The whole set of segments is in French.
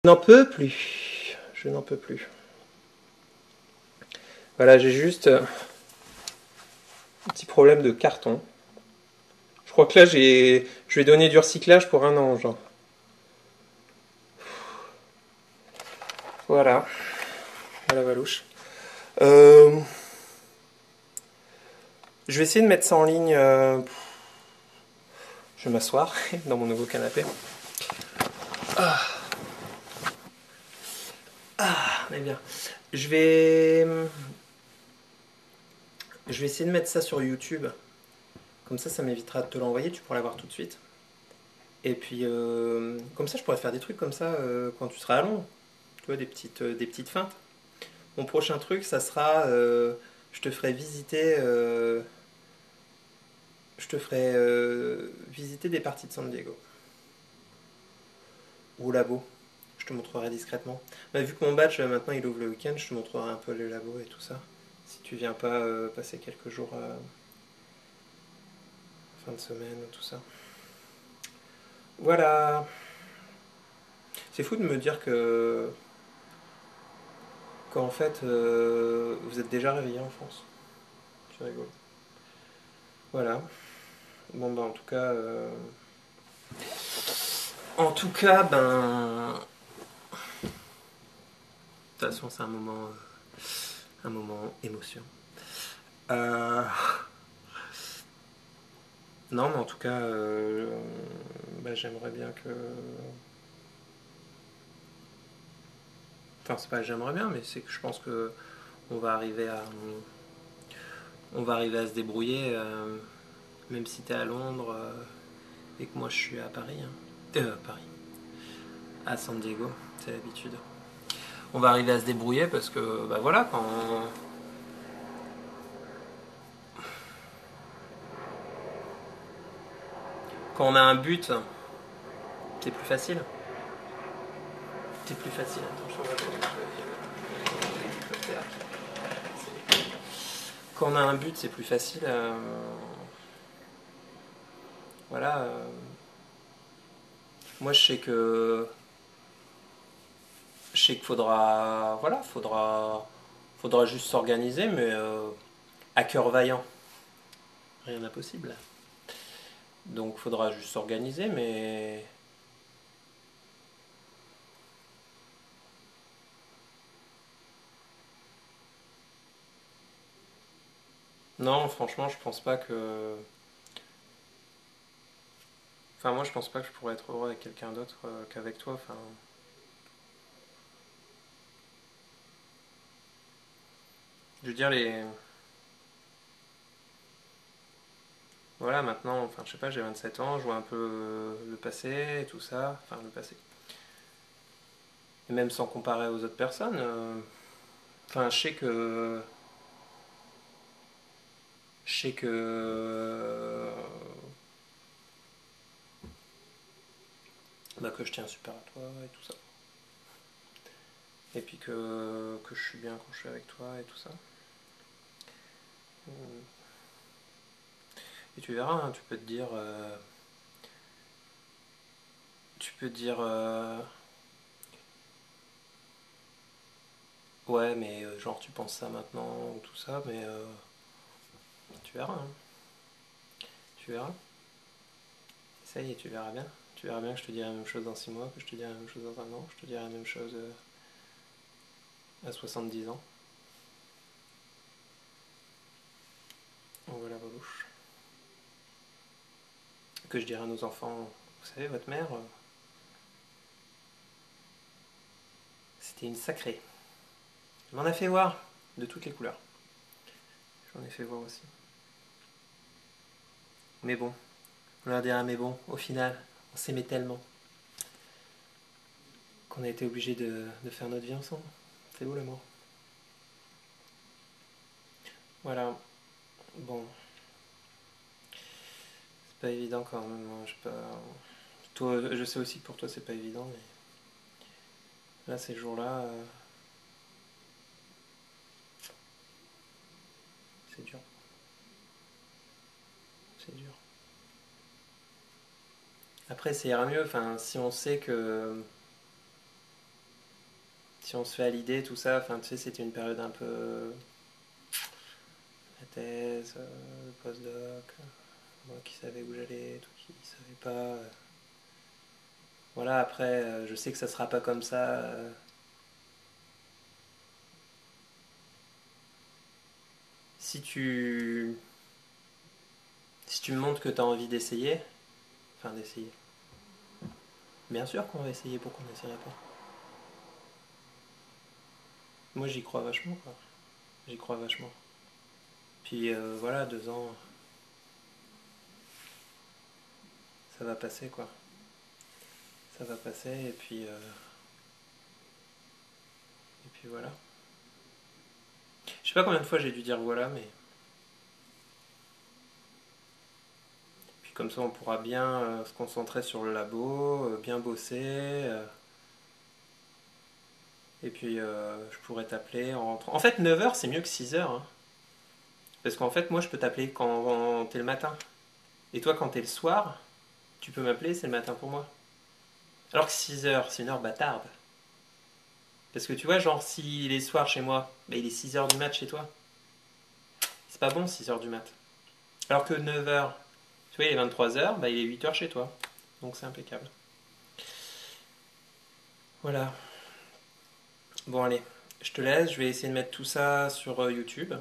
Je n'en peux plus. Je n'en peux plus. Voilà, j'ai juste un petit problème de carton. Je crois que là, je vais donner du recyclage pour 1 an, genre. Voilà. Voilà, Valouche. Euh, je vais essayer de mettre ça en ligne. Je vais m'asseoir dans mon nouveau canapé. Mais bien. Je vais... Je vais essayer de mettre ça sur YouTube. Comme ça m'évitera de te l'envoyer. Tu pourras l'avoir tout de suite. Et puis, comme ça, je pourrais faire des trucs comme ça quand tu seras à Londres. Tu vois, des petites feintes. Mon prochain truc, ça sera... je te ferai visiter... je te ferai visiter des parties de San Diego. Ou labo. Je te montrerai discrètement. Bah, vu que mon badge, maintenant, il ouvre le week-end, je te montrerai un peu les labos et tout ça. Si tu viens pas passer quelques jours fin de semaine ou tout ça. Voilà. C'est fou de me dire que qu'en fait vous êtes déjà réveillé en France. Je rigole. Voilà. Bon bah en tout cas ben de toute façon c'est un moment émotion. Euh, non mais en tout cas bah, j'aimerais bien que enfin c'est pas j'aimerais bien mais c'est que je pense que on va arriver à se débrouiller même si t'es à Londres et que moi je suis à Paris. Hein. Paris. À San Diego, c'est l'habitude. On va arriver à se débrouiller parce que, bah voilà, quand on a un but, c'est plus facile. C'est plus facile. Quand on a un but, c'est plus facile. Voilà. Moi, je sais qu'il faudra, voilà, faudra juste s'organiser, mais à cœur vaillant, rien d'impossible. Donc, faudra juste s'organiser, mais non, franchement, je pense pas que. Enfin, moi, je pense pas que je pourrais être heureux avec quelqu'un d'autre qu'avec toi. Enfin, je veux dire, voilà, maintenant, enfin, je sais pas, j'ai 27 ans, je vois un peu le passé et tout ça. Enfin, le passé. Et même sans comparer aux autres personnes. Enfin, je sais que. Je sais que je tiens super à toi et tout ça. Et puis que je suis bien quand je suis avec toi et tout ça. Et tu verras, hein, tu peux te dire. Tu peux te dire. Ouais, mais genre tu penses ça maintenant ou tout ça, mais tu verras. Hein. Tu verras. Ça y est, tu verras bien. Tu verras bien que je te dirai la même chose dans 6 mois, que je te dirai la même chose dans 1 an, que je te dirai la même chose à 70 ans. Donc voilà vos louches. Que je dirai à nos enfants, vous savez, votre mère, c'était une sacrée. Elle m'en a fait voir de toutes les couleurs. J'en ai fait voir aussi. Mais bon, on leur dira, mais bon, au final, on s'aimait tellement qu'on a été obligé de faire notre vie ensemble. C'est beau l'amour. Voilà. Bon, c'est pas évident quand même. Hein. Toi, je sais aussi que pour toi c'est pas évident, mais là ces jours-là, c'est dur. C'est dur. Après, ça ira mieux. Enfin, si on sait que Si on se fait à l'idée, tout ça, enfin, tu sais, c'était une période un peu... La thèse, le postdoc, moi qui savais où j'allais, toi qui savais pas. Voilà, après, je sais que ça sera pas comme ça. Si tu... Si tu me montres que tu as envie d'essayer, enfin d'essayer, bien sûr qu'on va essayer, pourquoi on n'essayerait pas. Moi j'y crois vachement, quoi. J'y crois vachement. Puis voilà, 2 ans, ça va passer, quoi. Ça va passer, et puis voilà. Je sais pas combien de fois j'ai dû dire voilà, mais... Puis comme ça on pourra bien se concentrer sur le labo, bien bosser. Et puis je pourrais t'appeler en rentrant. En fait 9 heures c'est mieux que 6 heures, hein. Parce qu'en fait moi je peux t'appeler quand t'es le matin. Et toi quand t'es le soir, tu peux m'appeler, c'est le matin pour moi. Alors que 6 heures, c'est une heure bâtarde. Parce que tu vois, genre, s'il est soir chez moi, bah, il est 6 heures du mat chez toi. C'est pas bon 6 heures du mat. Alors que 9 heures, tu vois, il est 23 heures, bah, il est 8 heures chez toi. Donc c'est impeccable. Voilà. Bon, allez, je te laisse. Je vais essayer de mettre tout ça sur YouTube.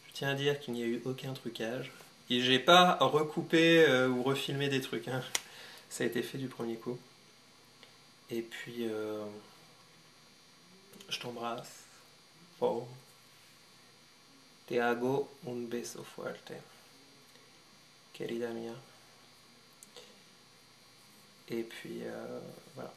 Je tiens à dire qu'il n'y a eu aucun trucage. Et j'ai pas recoupé ou refilmé des trucs, hein. Ça a été fait du premier coup. Et puis, je t'embrasse. Oh. Te hago un beso fuerte, querida mia. Et puis, voilà.